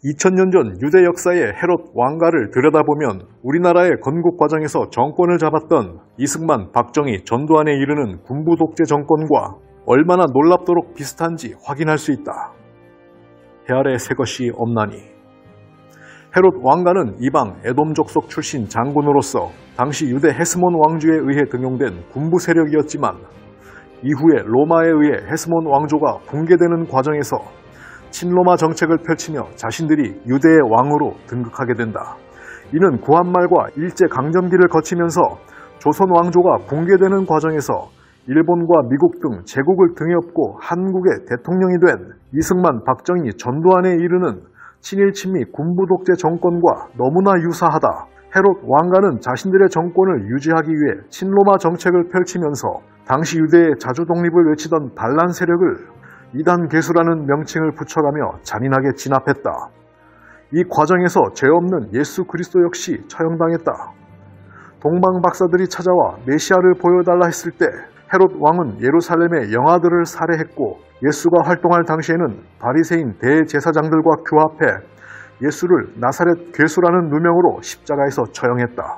2000년 전 유대 역사의 헤롯 왕가를 들여다보면 우리나라의 건국 과정에서 정권을 잡았던 이승만, 박정희, 전두환에 이르는 군부 독재 정권과 얼마나 놀랍도록 비슷한지 확인할 수 있다. 해 아래 새 것이 없나니. 헤롯 왕가는 이방 에돔 족속 출신 장군으로서 당시 유대 헤스몬 왕조에 의해 등용된 군부 세력이었지만 이후에 로마에 의해 헤스몬 왕조가 붕괴되는 과정에서 친로마 정책을 펼치며 자신들이 유대의 왕으로 등극하게 된다. 이는 구한말과 일제강점기를 거치면서 조선 왕조가 붕괴되는 과정에서 일본과 미국 등 제국을 등에 업고 한국의 대통령이 된 이승만, 박정희, 전두환에 이르는 친일 친미 군부 독재 정권과 너무나 유사하다. 헤롯 왕가는 자신들의 정권을 유지하기 위해 친로마 정책을 펼치면서 당시 유대의 자주 독립을 외치던 반란 세력을 이단 괴수라는 명칭을 붙여가며 잔인하게 진압했다. 이 과정에서 죄 없는 예수 그리스도 역시 처형당했다. 동방 박사들이 찾아와 메시아를 보여달라 했을 때 헤롯 왕은 예루살렘의 영아들을 살해했고 예수가 활동할 당시에는 바리새인 대제사장들과 규합해 예수를 나사렛 괴수라는 누명으로 십자가에서 처형했다.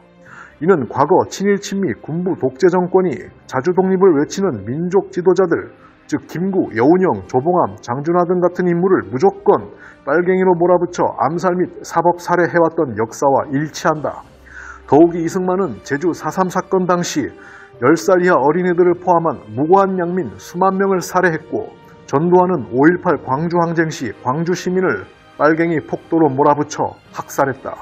이는 과거 친일 친미 군부 독재 정권이 자주 독립을 외치는 민족 지도자들, 즉 김구, 여운형, 조봉암, 장준하 등 같은 인물을 무조건 빨갱이로 몰아붙여 암살 및 사법 살해해왔던 역사와 일치한다. 더욱이 이승만은 제주 4.3 사건 당시 10살 이하 어린이들을 포함한 무고한 양민 수만 명을 살해했고 전두환은 5.18 광주항쟁 시 광주 시민을 빨갱이 폭도로 몰아붙여 학살했다.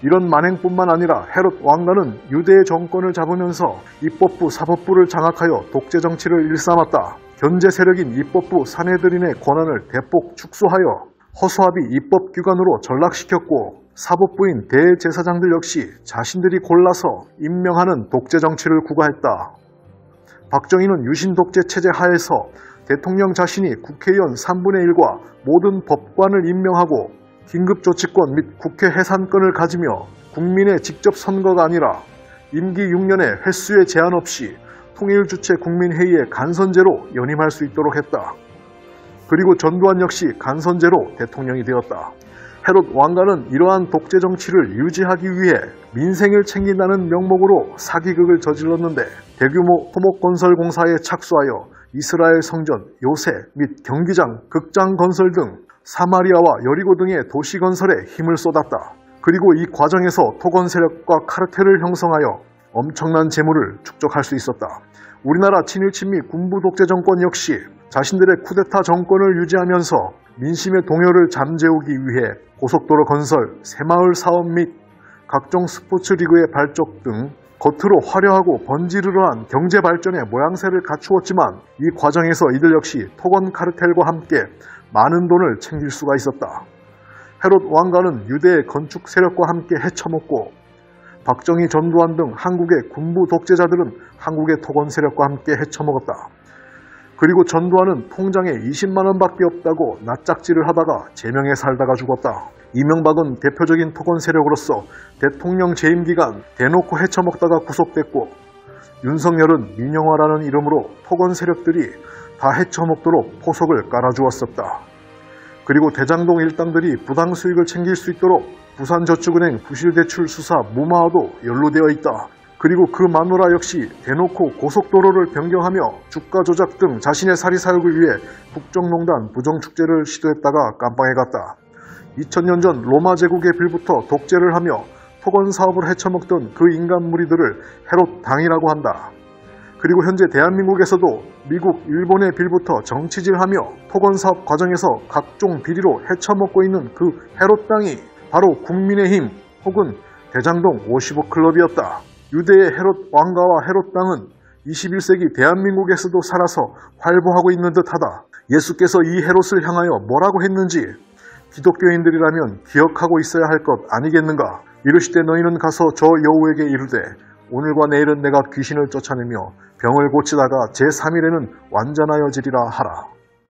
이런 만행뿐만 아니라 헤롯 왕가는 유대의 정권을 잡으면서 입법부, 사법부를 장악하여 독재 정치를 일삼았다. 견제 세력인 입법부 사내들인의 권한을 대폭 축소하여 허수아비 입법기관으로 전락시켰고 사법부인 대제사장들 역시 자신들이 골라서 임명하는 독재 정치를 구가했다. 박정희는 유신 독재 체제 하에서 대통령 자신이 국회의원 3분의 1과 모든 법관을 임명하고 긴급조치권 및 국회 해산권을 가지며 국민의 직접 선거가 아니라 임기 6년의 횟수의 제한 없이 통일주체 국민회의의 간선제로 연임할 수 있도록 했다. 그리고 전두환 역시 간선제로 대통령이 되었다. 헤롯 왕가는 이러한 독재 정치를 유지하기 위해 민생을 챙긴다는 명목으로 사기극을 저질렀는데 대규모 토목건설 공사에 착수하여 이스라엘 성전, 요새 및 경기장, 극장 건설 등 사마리아와 여리고 등의 도시 건설에 힘을 쏟았다. 그리고 이 과정에서 토건 세력과 카르텔을 형성하여 엄청난 재물을 축적할 수 있었다. 우리나라 친일 친미 군부 독재 정권 역시 자신들의 쿠데타 정권을 유지하면서 민심의 동요를 잠재우기 위해 고속도로 건설, 새마을 사업 및 각종 스포츠 리그의 발족 등 겉으로 화려하고 번지르르한 경제 발전의 모양새를 갖추었지만 이 과정에서 이들 역시 토건 카르텔과 함께 많은 돈을 챙길 수가 있었다. 헤롯 왕가는 유대의 건축 세력과 함께 헤쳐먹고 박정희, 전두환 등 한국의 군부 독재자들은 한국의 토건 세력과 함께 헤쳐먹었다. 그리고 전두환은 통장에 20만 원밖에 없다고 낯짝질을 하다가 제명에 살다가 죽었다. 이명박은 대표적인 토건 세력으로서 대통령 재임 기간 대놓고 헤쳐먹다가 구속됐고 윤석열은 민영화라는 이름으로 토건 세력들이 다 헤쳐먹도록 포석을 깔아주었었다. 그리고 대장동 일당들이 부당 수익을 챙길 수 있도록 부산저축은행 부실대출 수사 무마화도 연루되어 있다. 그리고 그 마누라 역시 대놓고 고속도로를 변경하며 주가 조작 등 자신의 사리사욕을 위해 국정농단 부정축제를 시도했다가 깜빵에 갔다. 2000년 전 로마 제국의 빌부터 독재를 하며 토건 사업을 헤쳐먹던 그 인간 무리들을 헤롯 당이라고 한다. 그리고 현재 대한민국에서도 미국, 일본의 빌부터 정치질하며 토건 사업 과정에서 각종 비리로 헤쳐먹고 있는 그 헤롯 당이 바로 국민의힘 혹은 대장동 55클럽이었다. 유대의 헤롯 왕가와 헤롯 당은 21세기 대한민국에서도 살아서 활보하고 있는 듯하다. 예수께서 이 헤롯을 향하여 뭐라고 했는지 기독교인들이라면 기억하고 있어야 할 것 아니겠는가. 이르시되 너희는 가서 저 여우에게 이르되 오늘과 내일은 내가 귀신을 쫓아내며 병을 고치다가 제3일에는 완전하여지리라 하라.